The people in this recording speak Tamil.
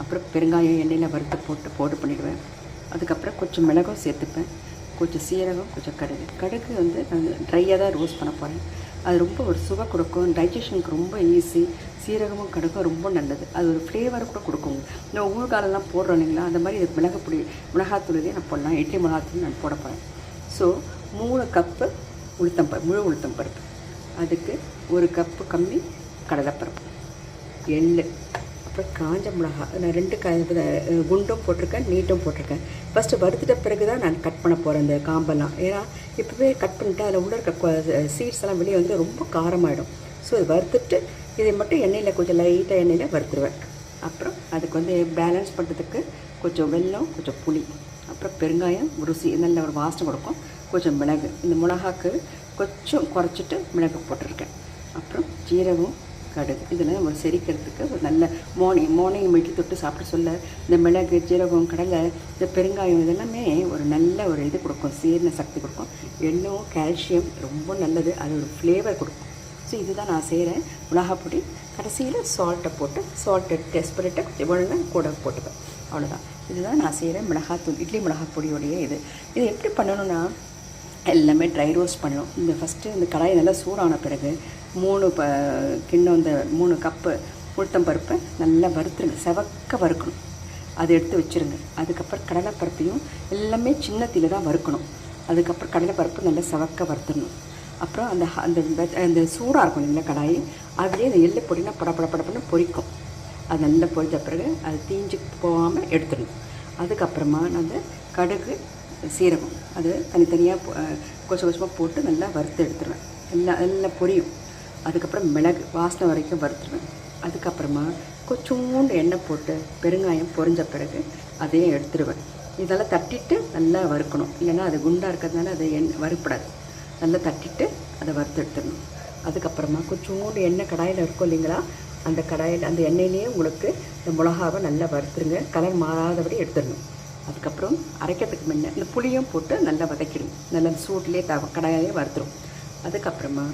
அப்புறம் பெருங்காயம் எண்ணெயில் வறுத்து போட்டு பண்ணிவிடுவேன். அதுக்கப்புறம் கொஞ்சம் மிளகும் சேர்த்துப்பேன், கொஞ்சம் சீரகம், கொஞ்சம் கடுகு வந்து நான் ட்ரையாக தான் ரோஸ்ட் பண்ண போகிறேன். அது ரொம்ப ஒரு சுவை கொடுக்கும், டைஜஷனுக்கு ரொம்ப ஈஸி. சீரகமும் கடுகும் ரொம்ப நல்லது, அது ஒரு ஃப்ளேவர் கூட கொடுக்குங்க. இந்த ஊறுகாலெல்லாம் போடுறோம் இல்லைங்களா, அந்த மாதிரி இது மிளகாத்தூள் இதே நான் போடலாம். இட்லி மிளகாத்தூள் நான் போட போகிறேன். ஸோ 3 கப்பு முழு உளுத்தம் பருப்பு, அதுக்கு 1 கப்பு கம்மி கடலைப்பருப்பு, எள்ளு, அப்புறம் காஞ்ச மிளகா. நான் 2 குண்டும் போட்டிருக்கேன், நீட்டும் போட்டிருக்கேன். ஃபஸ்ட்டு வறுத்துட்ட பிறகு தான் நான் கட் பண்ண போகிறேன் இந்த காம்பெல்லாம். ஏன்னா இப்போவே கட் பண்ணிவிட்டு அதில் உள்ள இருக்க சீட்ஸ் எல்லாம் வெளியே வந்து ரொம்ப காரமாயிடும். ஸோ இது வறுத்துட்டு இதை மட்டும் எண்ணெயில் கொஞ்சம் லைட்டாக எண்ணெயில் வறுத்துருவேன். அப்புறம் அதுக்கு வந்து பேலன்ஸ் பண்ணுறதுக்கு கொஞ்சம் வெல்லம், கொஞ்சம் புளி, அப்புறம் பெருங்காயம் ருசி நல்ல ஒரு வாசனை கொடுக்கும், கொஞ்சம் மிளகு. இந்த மிளகாக்கு கொஞ்சம் குறைச்சிட்டு மிளகு போட்டிருக்கேன். அப்புறம் ஜீரகம், கடுகு. இதில் நம்ம செரிக்கிறதுக்கு ஒரு நல்ல மார்னிங் இட்லி தொட்டு சாப்பிட சொல்ல இந்த மிளகு, ஜீரகம், கடலை, இந்த பெருங்காயம் இதெல்லாமே ஒரு நல்ல ஒரு இது கொடுக்கும், சீரண சக்தி கொடுக்கும். எண்ணெயும் கால்சியம் ரொம்ப நல்லது, அது ஒரு ஃப்ளேவர் கொடுக்கும். ஸோ இதுதான் நான் செய்கிறேன். மிளகாப்பொடி கடைசியில் சால்ட்டை டெஸ்ட் பண்ணிவிட்டு கொஞ்சம் ஒழுங்காக கூட போட்டுப்பேன். அவ்வளோதான். இதுதான் நான் செய்கிறேன் மிளகாத்தூள், இட்லி மிளகாப்பொடியோடைய இது எப்படி பண்ணணுன்னா எல்லாமே ட்ரை ரோஸ்ட் பண்ணணும். இந்த ஃபஸ்ட்டு இந்த கடாயை நல்லா சூடான பிறகு 3 கிண்ணம் இந்த 3 கப்பு உளுத்தம் பருப்பை நல்லா வறுத்துருங்க, செவக்க வறுக்கணும். அதை எடுத்து வச்சுருங்க. அதுக்கப்புறம் கடலைப்பருப்பையும் எல்லாமே சின்ன தீயில தான் வறுக்கணும். அதுக்கப்புறம் கடலைப்பருப்பு நல்லா செவக்க வறுத்துடணும். அப்புறம் அந்த சூடாக இருக்கும் இல்லைங்களா கடாயி, அதுலேயே இந்த எள்ளு பொடினா படப்படன்னு பொரிக்கும். அது நல்லா பொரித்த பிறகு அது தீஞ்சு போகாமல் எடுத்துடணும். அதுக்கப்புறமா நான் அந்த கடுகு, சீரகம் அது தனித்தனியாக கொஞ்சமாக போட்டு நல்லா வறுத்து எடுத்துருவேன். எல்லாம் பொரியும். அதுக்கப்புறம் மிளகு வாசனை வரைக்கும் வறுத்துருவேன். அதுக்கப்புறமா கொஞ்சோண்டு எண்ணெய் போட்டு பெருங்காயம் பொரிஞ்ச பிறகு அதையும் எடுத்துருவேன். இதெல்லாம் தட்டிட்டு நல்லா வறுக்கணும், இல்லைன்னா அது குண்டாக இருக்கிறதுனால அதை வறுப்படாது. நல்லா தட்டிட்டு அதை வறுத்து எடுத்துடணும். அதுக்கப்புறமா கொஞ்சோண்டு எண்ணெய் கடாயில் இருக்கும் இல்லைங்களா, அந்த கடாயில் அந்த எண்ணெயிலேயே உங்களுக்கு இந்த மிளகாவை நல்லா வறுத்துருங்க, கலர் மாறாதபடி எடுத்துடணும். அதுக்கப்புறம் அரைக்கிறதுக்கு முன்னே இந்த புளியும் போட்டு நல்லா வதக்கிடும், நல்லா சூட்லேயே கடாயிலே வறுத்துரும். அதுக்கப்புறமா